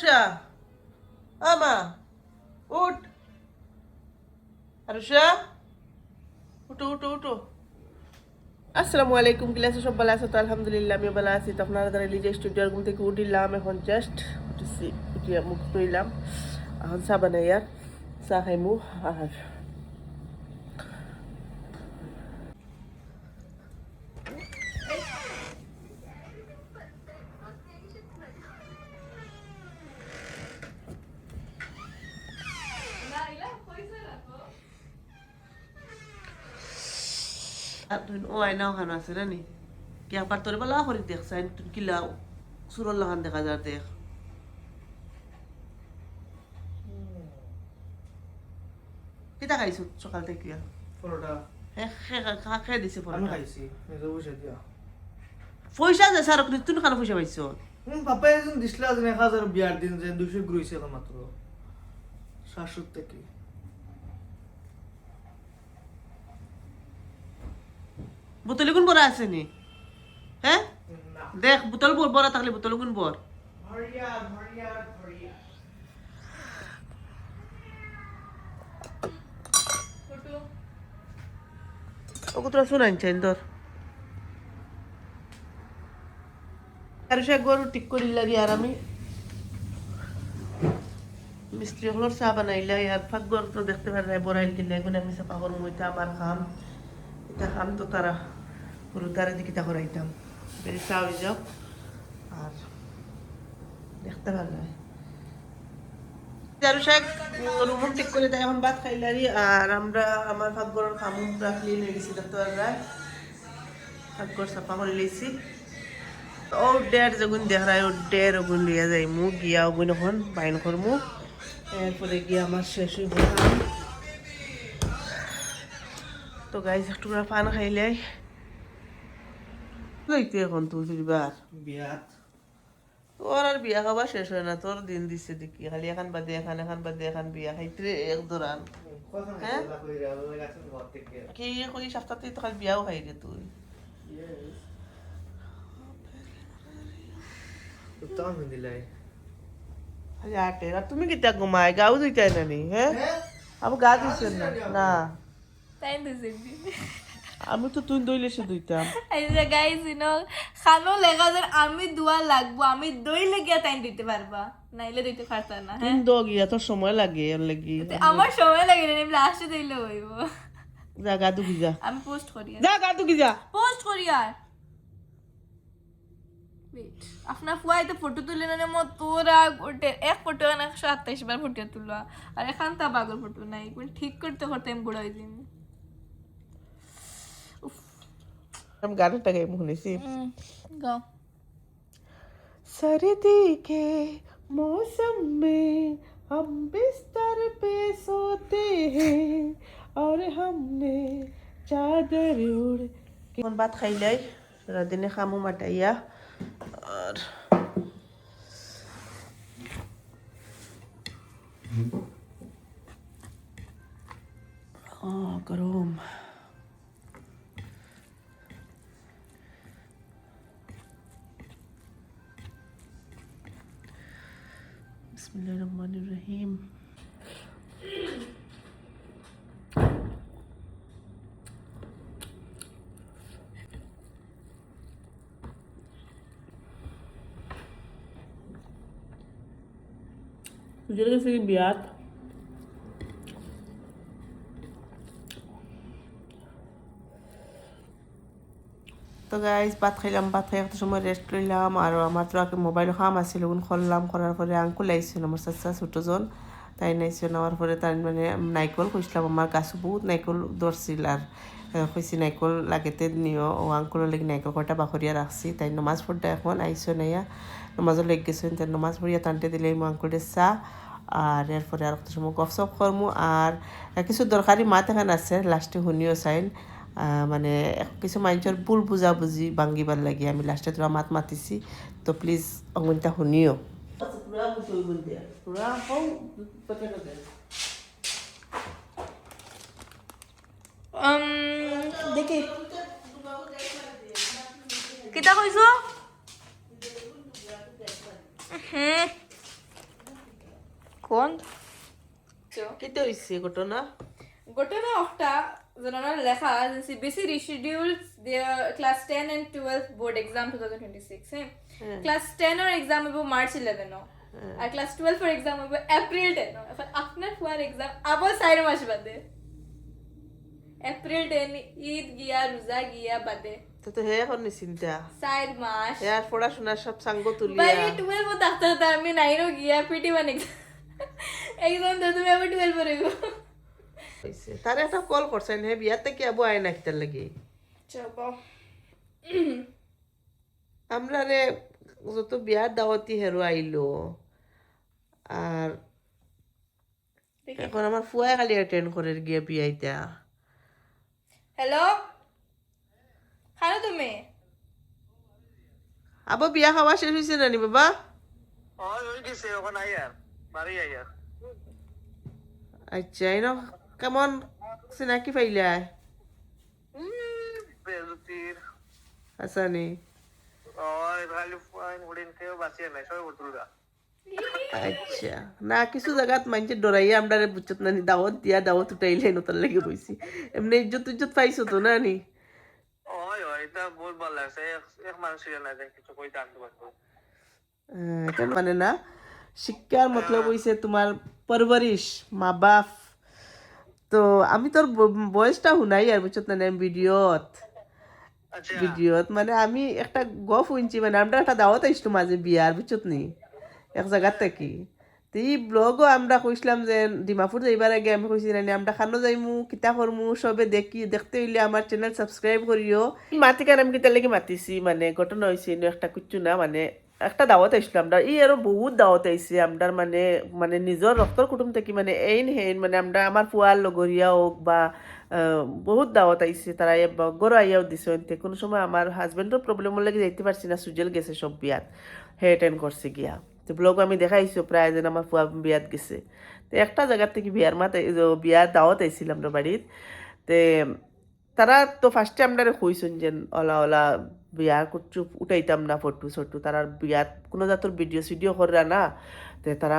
আরুষা আমা উঠ আরুষা উঠো উঠো উঠো আসসালামু আলাইকুম ক্লাসে সব ভালো আছো তো আলহামদুলিল্লাহ আমি ভালো আছি তো আপনারা যারা নিজে স্টুডিওর ঘুম থেকে উঠিলাম এখন জাস্ট উঠেছি উঠিয়া মুখ ধুইলাম এখন চা বানাই আর চা খাইমু আর ও আয়না ওখানে আছে না নি কি আবার তোর বলা করি দেখছেন তুই কিলা সুরল লাগান দেখা যায় দেখ কিতা খাইছো সকাল থেকে পরোটা খেয়ে দিছে আমি পরোটা খাইছি নিজে বসে দিয়া পয়সা যে স্যার তুই কেন পয়সা পাইছো পাপা একজন দিছিল আজ 1000 বিয়ার দিন যে 200 গ্রুইছে এখন মাত্র শাশুড় থেকে বোতলে কোন বড় আছে নি হ্যাঁ না দেখ বোতল বড় থাকলে বোতল কোন বড় ভরিয়া ও তোরা শুনাই চাই তোর আর সে গরু ঠিক করিলারি আর আমি মিস্ত্রি হলোর চা বানাইলাই আর ফাঁকগর তো দেখতে পারে নাই বড়াইল কিনলে এগুলো আমি চাপা করবো এটা আমার খাম এটা খাম তো তারা গরু তারা দিকে তা করাইতাম বেশি চা হয়ে যাও আর দেখতে ভালো হয় চারু শাক রুম ঠিক করে দেয় এখন ভাত খাইলারি আর আমরা আমার ফাঁকগরের খামু ক্লিন হয়ে গেছি দেখতে পারবে ফাঁকগর চাপা করে লইছি ও ডের যখন দেখায় ও ডের ওগুন লিয়া যাই মু গিয়া ওগুন এখন বাইন করমু এরপরে গিয়ে আমার শেষ হইব কাম তো গাইজ একটু করে পান খাইলাই লইতে এখন তুই ফিরবার বিয়াত তোর আর বিয়া খাবার শেষ হয় না তোর দিন দিচ্ছে দেখি খালি এখন বাদে এখন বাদে এখন বিয়া খাইতে এক দৌড়ান কখন হ্যাঁ? খাইলা কইরা ওই গাছের ঘর থেকে কি কই সপ্তাহে তো খালি বিয়াও খাই রে তুই উত্তম দিলাই খালি আটে আর তুমি কিতা ঘুমায় গাও দুইটাই নানি হ্যাঁ আমি গা দিচ্ছেন না না তাই দিছেন আমি তো তুই দইলে সে দুইতাম এই যে গাইস ইনো খানো লেগা যে আমি দোয়া লাগবো আমি দই লেগিয়া তাই দিতে পারবা নাইলে দিতে পারতা না তুই হ্যাঁ দো গিয়া তোর সময় লাগে এর লাগি আমার সময় লাগে না আমি লাস্টে দিলে হইব যা গা দুগি যা আমি পোস্ট করি যা গা দুগি যা পোস্ট করি আর ওয়েট আপনার ফুয়াই তো ফটো তুলে না মো তোরা গোটে এক ফটো না 128 বার ফটো তুলবা আর এখন তা বাগর ফটো নাই কোন ঠিক করতে করতে আমি বুড়া হই দিন আমি গানটা গাই শুনেছি গাও सर्दी के मौसम में हम बिस्तर पे सोते हैं और हमने चादर उड़ के बात खाई लाई दिने खामू मटाइया और गरम बिस्मिल्लाहिर्रहमानिर्रहीम तुझे कैसे बियात তো গাইজ ভাত খাইলাম ভাত খাই একটা সময় রেস্ট লইলাম আর আমার তো আগে মোবাইলও কাম আছিল ওগুন খুললাম করার পরে আঙ্কুল আইসেন আমার চাচা ছোটজন তাই নাইছে নেওয়ার পরে তাই মানে নাইকল খুঁজলাম আমার গাছও বহুত নাইকল ধরছিল আর খুঁজছি নাইকল লাগেতে নিও ও আঙ্কুলের লাগি নাইকল কটা বাখরিয়া রাখছি তাই নমাজ পড়তে এখন আইসো নাইয়া নমাজও লেগে গেছেন তাই নমাজ পড়িয়া টানতে দিলে মো আঙ্কুলের চা আর এরপরে আর একটা সময় গপ সপ করমু আর কিছু দরকারি মাত এখানে আছে লাস্টে শুনিও চাইন মানে কিছু মানুষের ভুল বুঝাবুঝি ভাঙ্গিবার লাগে আমি লাস্টে তোরা মাত মাতিছি তো প্লিজ অঙ্গনটা শুনিও দেখি কিতা কইছো কোন কিতে হইছে ঘটনা ঘটনা একটা জানার লেখা CBSE rescheduled their class 10 and 12 board exam 2026 class 10 এর এক্সাম হবে মার্চ 11 আর ক্লাস 12 এর এক্সাম হবে এপ্রিল 10 এখন আপনার ফুয়ার এক্সাম আবার 4 মাস বাদে এপ্রিল 10 ঈদ গিয়া রোজা গিয়া বাদে তো হে এখন চিন্তা 4 মাস আর পড়াশোনা সব সাঙ্গ ভাই তুলিয়া 12 থাকতে থাকতে আমি 9 গিয়া পিটি1 এক্সাম তো তুমি আবার 12 পড়িব হইছে তারে একটা কল করছেন হে বিয়াতে কি আবু আয় না কিতার লাগি চলো আমরা রে যত বিয়ার দাওয়াতি হেরো আইলো আর এখন আমার ফুয়াই খালি অ্যাটেন্ড করে গিয়ে বিয়াইতা হ্যালো খানো তুমি আবার বিয়া খাওয়া শেষ হয়েছে নানি বাবা আচ্ছা এই না কেমন চিনাকি পাইলাই আসানি আচ্ছা না কিছু জায়গাত মানছে ডরাইয়া আমরা বুঝছত নানি দাওয়াত দিয়া দাওয়াত উঠাইলে নতার লাগে বইছি এমনি ইজ্জত ইজ্জত পাইছো তো নানি এটা মানে না শিক্ষার মতলব হইছে তোমার পরবরিশ মা বাপ তো আমি তোর বয়সটা শুনাই আর বুঝছত না ভিডিওত মানে আমি একটা গপ শুনছি মানে আমরা একটা দাওয়াত আসতো মাঝে বিয়ার বুঝছত নি এক জায়গার থাকি তো এই ব্লগও আমরা কইছিলাম যে ডিমাপুর যাইবার আগে আমি কইছি নানি আমরা খানো যাইমু কিতা করমু সবে দেখতে হইলে আমার চ্যানেল সাবস্ক্রাইব করিও মাতি কারণ আমি কিতার লাগি মাতিছি মানে ঘটনা হয়েছে একটা কিচ্ছু না মানে একটা দাওয়াত আইসলো আমরা ই আরো বহুত দাওয়াত আইছে আমরা মানে মানে নিজের রক্তর কুটুম থেকে মানে এইন হেন মানে আমরা আমার ফুয়ার লগরিয়া হোক বা বহুত দাওয়াত আইছে তারা গরো আইয়াও দিছে অন্তে কোনো সময় আমার হাজবেন্ডের প্রবলেমের লাগে যাইতে পারছি না সুজেল গেছে সব বিয়াত হে অ্যাটেন্ড করছে গিয়া তো ব্লগ আমি দেখাইছো প্রায় যেন আমার ফুয়া বিয়াত গেছে তো একটা জায়গার থেকে বিয়ার দাওয়াত আইছিল আমরা বাড়ির তে তারা তো ফার্স্টে আমরা কইছেন যে ওলা ওলা বিয়ার করছু উঠাইতাম না ফটো তারা বিয়াত কোনো জাতর ভিডিও করা না তে তারা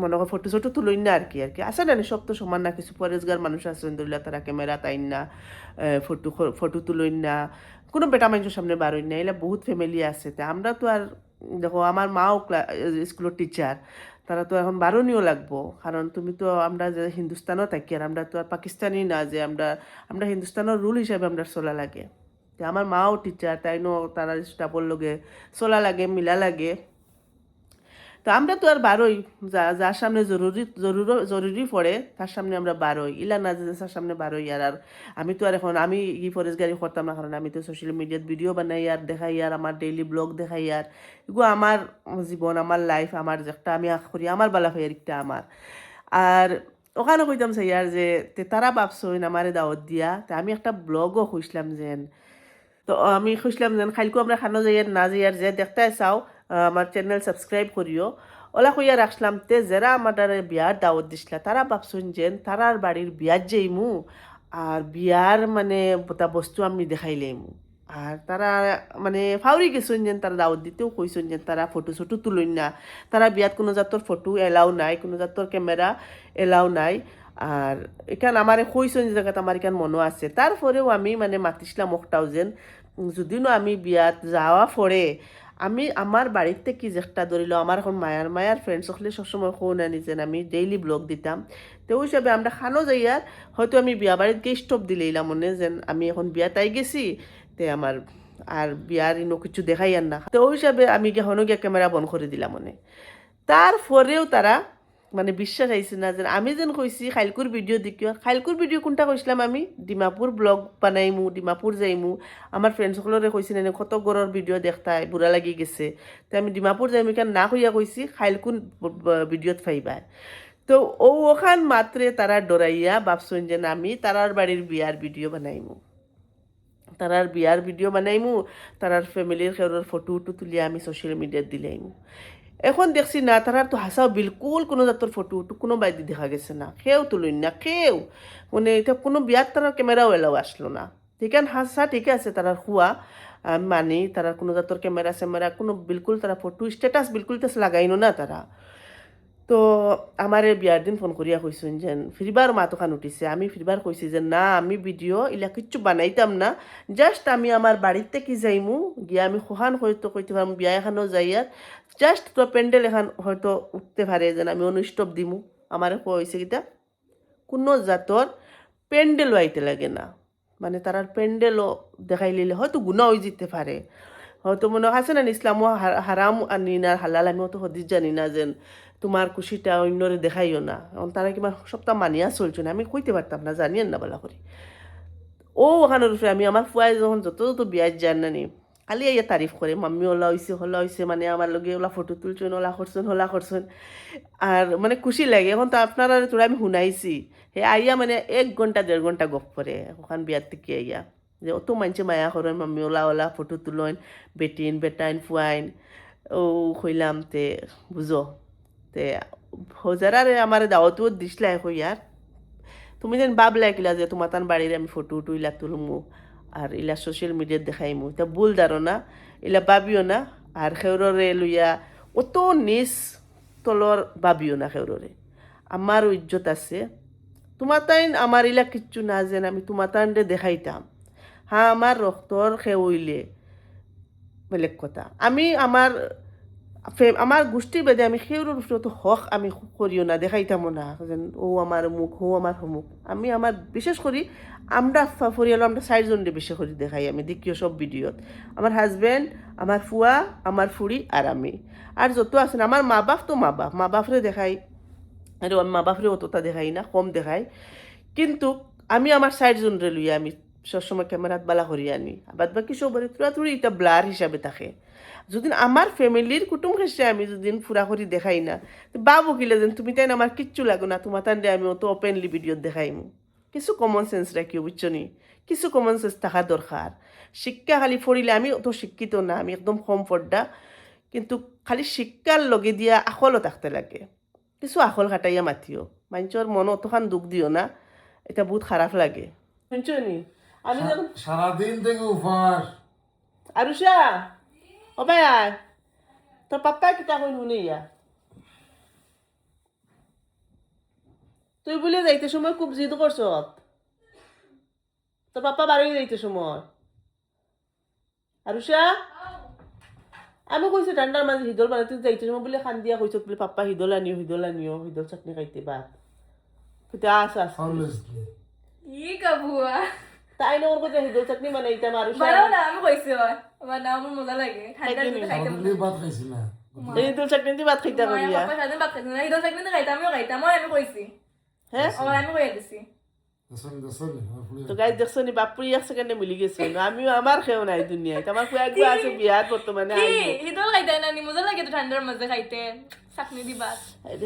মনে কর ফটো তুলই না আর কি আছে না সব তো সমান না কিছু পরেজগার মানুষ আছেন ধরলে তারা ক্যামেরা তাইন না ফটো তুলই না কোনো বেটা মানুষের সামনে বারই না এলা বহুত ফ্যামিলি আছে তে আমরা তো আর দেখো আমার মাও স্কুলের টিচার তারা তো এখন বারণীয় লাগবো কারণ তুমি তো আমরা যে হিন্দুস্তানও থাকি আর আমরা তো আর পাকিস্তানি না যে আমরা হিন্দুস্তানের রুল হিসাবে আমরা চলা লাগে আমার মাও টিচার তাইনো তারা স্টাফর লগে চলা লাগে মিলা লাগে তো আমরা তো আর বারোই যার সামনে জরুরি পড়ে তার সামনে আমরা বারোই ইলা না যে তার সামনে বারোই আর আমি তো আর এখন আমি ফরেস্ট গাড়ি করতাম না কারণ আমি তো সোশ্যাল মিডিয়াত ভিডিও বানাই আর দেখাই আর আমার ডেইলি ব্লগ দেখাই আর এগুলো আমার জীবন আমার লাইফ আমার একটা আমি করি আমার বালা ভাইয়ের একটা আমার আর ওখানে কইতাম চাই আর যে তারা ভাবছইন আমারে দাওয়াত দিয়া তা আমি একটা ব্লগও খুঁজলাম যেন তো আমি খুঁজলাম যেন খাইলকো আমরা খানো যাই আর না যাই আর যে দেখতে চাও আমার চ্যানেল সাবস্ক্রাইব করিও ওলা কইয়া রাখলাম তে যারা আমার বিয়ার দাওয়াত দিছিলা তারা ভাবছেন যেন তারার বাড়ির বিয়ার যাইমু আর বিয়ার মানে বস্তু আমি দেখাইলাইমু আর তারা মানে ফাউরি গেছেন যেন তারা দাওয়াত দিতেও কইছেন যেন তারা ফটো তুলইন না তারা বিয়াত কোনো জাতর ফটো এলাও নাই কোনো জাতর ক্যামেরা এলাও নাই আর এখান আমার কইছেন যে জায়গাত আমার এখান মনো আছে তারপরেও আমি মানে মাতিছিলাম একটাও যেন যদিও আমি বিয়াত যাওয়া পরে আমি আমার বাড়িতে কি যেটা ধরিল আমার এখন মায়ার ফ্রেন্ডস সকলে সবসময় ফোন আনি যেন আমি ডেইলি ব্লগ দিতাম তো ওই হিসাবে আমরা খানো যাই আর হয়তো আমি বিয়া বাড়িতে গিয়ে স্টপ দিলেইলাম মনে যেন আমি এখন বিয়াতাই গেছি তে আমার আর বিয়ার ইনো কিছু দেখাই আর না তো ওই হিসাবে আমি এখনও গিয়ে ক্যামেরা বন্ধ করে দিলাম মনে তারপরেও তারা মানে বিশ্বাস আইছে না যে আমি যেন কইছি খাইলকুর ভিডিও দেখিও খাইলকুর ভিডিও কোনটা কইছিলাম আমি ডিমাপুর ব্লগ বানাইমু ডিমাপুর যাইমু আমার ফ্রেন্ড সকলরে কইছি না কত গরর ভিডিও দেখতাই বুড়া লাগি গেছে তো আমি ডিমাপুর যাইমু কেন না কইয়া কইছি খাইলকুন ভিডিওত ফাইবা তো ওখান মাত্রে তারা ডরাইয়া ভাবছেন যে আমি তারার বাড়ির বিয়ার ভিডিও বানাইমু তারার বিয়ার ভিডিও বানাইমু তারার ফ্যামিলির খেউরের ফটো তুলিয়া আমি সোশ্যাল মিডিয়াত দিলাইমু এখন দেখছি না তারার তো হাসাও বিলকুল কোনো জাতর ফটো কোনো বাইদি দেখা গেছে না কেউ তুলুন না কেউ মানে এটা কোনো বিয়ার তারার ক্যামেরাও এলাও আসলো না ঠিক আছে হাসা ঠিক আছে তারার হুয়া মানি তারার কোনো জাতর ক্যামেরা কোনো বিলকুল তারা ফটো স্ট্যাটাস বিলকুল তো লাগাইনো না তারা তো আমারে বিয়ার দিন ফোন করিয়া কইছেন যে ফিরবার মাতোখান উঠিছে আমি ফিরবার কইছি যে না আমি ভিডিও ইলা কিচ্ছু বানাইতাম না জাস্ট আমি আমার বাড়িতে কি যাইমু গিয়া আমি খোহান হয়তো কইতে পারম বিয়া এখানেও যাইয়ার জাস্ট তো প্যান্ডেল এখান হয়তো উঠতে পারে যেন আমি অনুষ্ঠব দিমু আমারে কইছে কিটা কোনো জাতর প্যান্ডেলও আইতে লাগে না মানে তারার প্যান্ডেলও দেখাই লিলে হয়তো গুণা হয়ে যেতে পারে হয়তো মনে আছে না ইসলামও হারাম আনি না হালাল আমিও তো হদিস জানি না যেন তোমার খুশিটা অন্যরে দেখাইও না এখন তারা কিমান সপ্তাহ মানিয়া চলছে না আমি কইতে পারতাম না জানিয়েন না বলা করি ও ওখানের উপরে আমি আমার ফুয়াই যখন যত যত বিয়ার যান নানি খালি ইয়া তারিফ করে মাম্মি ওলা হইছে মানে আমার লগে ওলা ফটো তুলছেন ওলা করছেন আর মানে খুশি লাগে এখন তো আপনারা তোরা আমি শুনাইছি হে আইয়া মানে 1 ঘন্টা 1.5 ঘন্টা গপ করে ওখান বিয়ার থেকে আইয়া যে অত মানছে মায়া করেন মাম্মি ওলা ফটো তুলেন বেটাইন ফুয়াইন ও কইলাম তে বুঝো তে হজারারে আমার দাওয়াতও দিসলাই কইয়ার তুমি যেন ভাবলা কিলা যে তোমার তার বাড়ির আমি ফটো ইলা তুলমু আর ইলা সোশ্যাল মিডিয়াত দেখাইমু এটা ভুল ধারণা ইলা ভাবিও না আর খেউররে লইয়া অত নিজ তলর ভাবিও না খেউররে আমার ইজ্জত আছে তোমার তাইন আমার ইলা কিচ্ছু না যেন আমি তোমার তাইনরে দেখাইতাম হ্যাঁ আমার রক্তর খেউইলে বেলেগ কথা আমি আমার গোষ্ঠী বেদে আমি সেউর তো হক আমি করিও না দেখাইতামও না যেন ও আমার মুখ ও আমার মুখ আমি আমার বিশেষ করি আমরা পরিয়াল আমরা 4 জনরে বেশি করে দেখাই আমি দেখিও সব ভিডিওত আমার হাজব্যান্ড আমার ফুয়া আমার ফুড়ি আর আমি আর যত আছেন আমার মা বাপরে দেখাই আর আমি মা বাপরে অতটা দেখাই না কম দেখাই কিন্তু আমি আমার 4 জনরে লইয়া আমি সবসময় ক্যামেরাত বালা করি আনি বাদ বাকি সবরে তুড়ি এটা ব্লার হিসাবে থাকে যদি আমার ফ্যামিলির কুটুম খেসে আমি যদি ফুরা করি দেখাই না বাবু কিলে যেন তুমি তাই আমার কিচ্ছু লাগো না তোমার তান্ডে আমি অত ওপেনলি ভিডিও দেখাইমু কিছু কমন সেন্স রাখিও বুঝছো নি কিছু কমন সেন্স থাকা দরকার শিক্ষা খালি ফরিলে আমি অত শিক্ষিত না আমি একদম কম পড়া কিন্তু খালি শিক্ষার লগে দিয়া আকলও থাকতে লাগে কিছু আকল খাটাইয়া মাতিও মানুষের মন অতখান দুঃখ দিও না এটা বহুত খারাপ লাগে শুনছো নি আমি যখন সারাদিন থেকে উপহার আরুষা ও ভাই তোর পাপ্পা কিতা কই শুনে ইয়া তুই বলে যাইতে সময় খুব জিদ করছ তোর পাপ্পা বাড়ি যাইতে সময় আরুষা আমি কইছি ঠান্ডার মাঝে হিদল বানাই তুই যাইতে সময় বলে খান দিয়া কইছ বলে পাপ্পা হিদল আনিও হিদল চাটনি খাইতে বাদ কিন্তু আস ই কাবুয়া তাই না ওর কথা হিদল চাটনি বানাইতাম আরুষা বানাও না আমি কইছি আমার নাম আমার মজা লাগে ঠান্ডার মধ্যে খাইতে সকালে ভাত খাইছি না এই হিদল চাটনি দিয়ে ভাত খাইতা করিয়া পাপা সাথে বাদ খাইতে না ইদল থাকলে খাইতাম আমি কইছি হ্যাঁ আমি কইয়া দিছি দর্শন তো গাই দেখছো নি বাপুরি 1 সেকেন্ডে মিলি গেছে আমিও আমার খেও নাই দুনিয়ায় আমার কয়েক আছে বিয়াত বর্তমানে ইদল খাইতে না নি মজা লাগে তো ঠান্ডার মধ্যে খাইতে চাটনি দি বাদ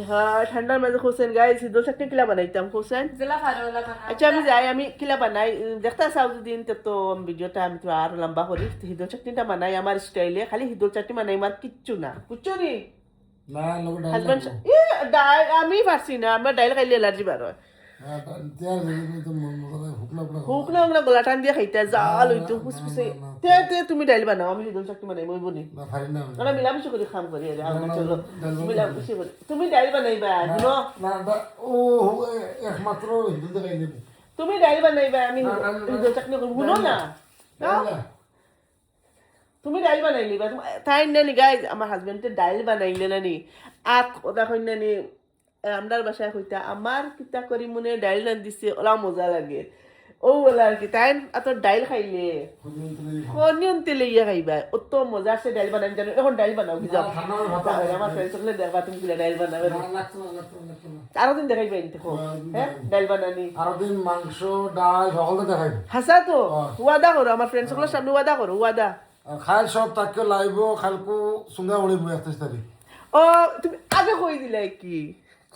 হ্যাঁ ঠান্ডার মাঝে হোসেন গাইস হিদল চাটনি কিলা বানাইতাম হোসেন জেলা ফারোলা বানা আচ্ছা আমি যাই আমি কিলা বানাই দেখতে চাও দিন তো ভিডিওটা আমি তো আর লম্বা করি হিদল চাটনিটা বানাই আমার স্টাইলে খালি হিদল চাটনি বানাই আমার কিচ্ছু না বুঝছো নি না লোক হাজবেন্ড ডাল আমি পারছি না আমার ডাইল খাইলে এলার্জি বার হয় হুক না আমরা গলা টান দিয়ে খাইতে জাল হইতো ফুসফুসে তে তুমি ডাইল বানাও আমি হিদল চাটনি বানাই মই বনি আমরা মিলামিশি করে খাম করি চলো মিলামিশি করি তুমি ডাইল বানাইবা শুনো একমাত্র হিন্দু দেখাই দেব তুমি ডাইল বানাইবা আমি হিদল চাটনি করব শুনো না তুমি ডাইল বানাইলি বা তাই নানি গাইজ আমার হাজবেন্ডে ডাইল বানাইলে নানি আখ ওটা কই নানি আমরার বাসায় কইতা আমার কিতা করি মনে ডাইল রান্ধিছে ওলা মজা লাগে ও ওলা আর কি তাই এত ডাইল খাইলে কনিয়ন তেলে ইয়া খাইবা অত মজা আছে ডাইল বানাই জানো এখন ডাইল বানাও কি যাও আমার ফ্রেন্ড সকলে দেখবা তুমি কিলা ডাইল বানাবে আরো দিন দেখাইবা এনতে হ্যাঁ ডাইল বানানি আরো দিন মাংস ডাল সকলে দেখাই হাসা তো ওয়াদা করো আমার ফ্রেন্ড সকলের সামনে ওয়াদা করো ওয়াদা খাইল সব তাকে লাইব খালকু সুন্দর উড়িব 31 তারিখ ও তুমি আগে কই দিলে কি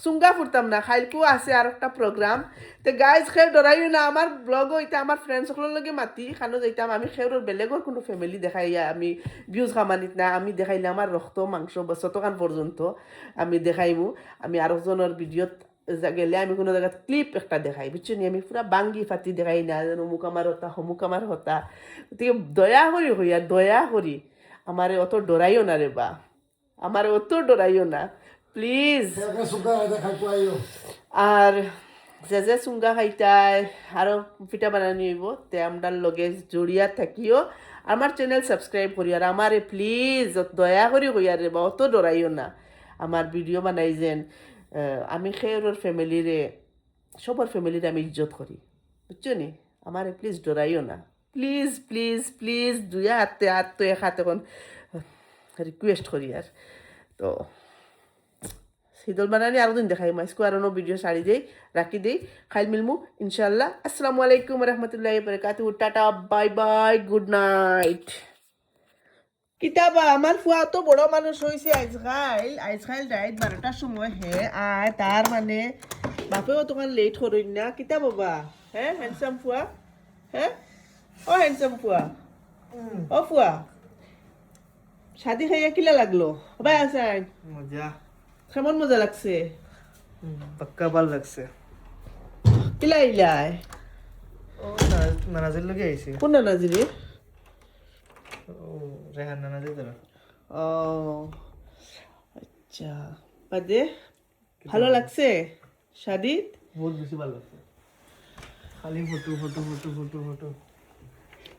সুঙ্গা ফুরতাম না খাইলকু আছে আর একটা প্রোগ্রাম তো গাইজ খেয়ে ডরাইও না আমার ব্লগও এটা আমার ফ্রেন্ড সকলের লগে মাতি খানো যাইতাম আমি খেউর বেলেগর কোনো ফ্যামিলি দেখাইয়া আমি ভিউজ খামানিত না আমি দেখাইলে আমার রক্ত মাংস বছরকান পর্যন্ত আমি দেখাইমু আমি আরেকজনের ভিডিওত গেলে আমি কোনো জায়গায় ক্লিপ একটা দেখাই বুঝছো নি আমি পুরা বাঙ্গি ফাটি দেখাই না যেন অমুক আমার হতা হমুক আমার হতা গতিকে দয়া করি হইয়া দয়া করি আমারে অত ডরাইও না রে বা আমার অত ডরাইও না প্লিজ একে সুগা খাইতে খাইতে আইও আর যে চুঙ্গা খাইতাই আরও পিঠা বানানি হইব তে আমরার লগে জড়িয়া থাকিও আমার চ্যানেল সাবস্ক্রাইব করি আর আমারে প্লিজ দয়া করি কইয়া রে বা অত ডরাইও না আমার ভিডিও বানাই যেন আমি খেয়ের ফ্যামিলিরে সবার ফ্যামিলিরে আমি ইজ্জত করি বুঝছো নি আমারে প্লিজ ডরাইও না প্লিজ প্লিজ প্লিজ দুয়া হাতে হাত তো এক হাতে এখন রিকোয়েস্ট করি আর তো শীতল বানানি আরো দিন দেখাই মাইসকো আরো ভিডিও সারি দেই রাখি দেই খাইল মিলমু ইনশাআল্লাহ আসসালামু আলাইকুম রহমতুল্লাহি বারাকাতুহু tata bye bye good night কিতাবা আমার ফুয়া তো বড় মানুষ হয়েছে আজকাল রাইত 12টার সময় হে আয় তার মানে বাপেও তোমার লেট করইন না কিতা বাবা হ্যাঁ হ্যান্ডসাম ফুয়া হ্যাঁ ও হ্যান্ডসাম ফুয়া ও ফুয়া শাদি খাইয়া কিলা লাগলো ভাই আসাই মজা কেমন মজা লাগছে পাক্কা ভাল লাগছে কিলা ইলাই ও নানাজের লগে আইছে কোন নাজিরে ও রেহান নানাজে তারা ও আচ্ছা বাদে ভালো লাগছে শাদিত বহুত বেশি ভালো লাগছে খালি photo photo photo photo photo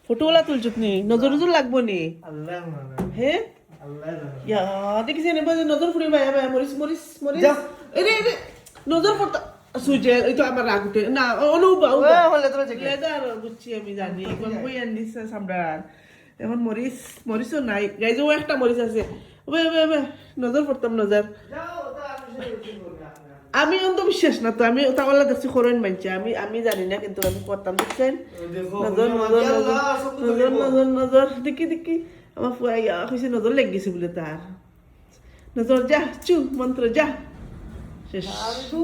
ফটোওয়ালা তুলছত নি নজর নজর লাগবো নি আল্লাহ মানে হে আল্লাহ জানে ইয়া দেখিছে নেবা যে নজর ফুরি ভাই ভাই মরিস মরিস মরিস যাও। এরে এরে নজর পড়তা সুজে এই তো আমার রাগ উঠে না অনুবা ও হলে তোরা যে লেদার বুঝছি আমি জানি কোন কই আনিস সামরান এখন মরিস মরিসও নাই গাইজ ও একটা মরিস আছে ওবে ওবে ওবে নজর পড়তাম নজর যাও তা আমি সেই করব আমি অন্ত বিশ্বাস না তো আমি ওটাওয়ালা দেখছি খরণ মানছি আমি জানি না কিন্তু আমি করতাম দেখছেন দেখো নজর নজর আল্লাহ সব নজর নজর নজর দেখি দেখি আমার ফুয়া ইয়া কইছে নজর লেগ গেছে বলে তার নজর যা চু মন্ত্র যা শেষ আমি তো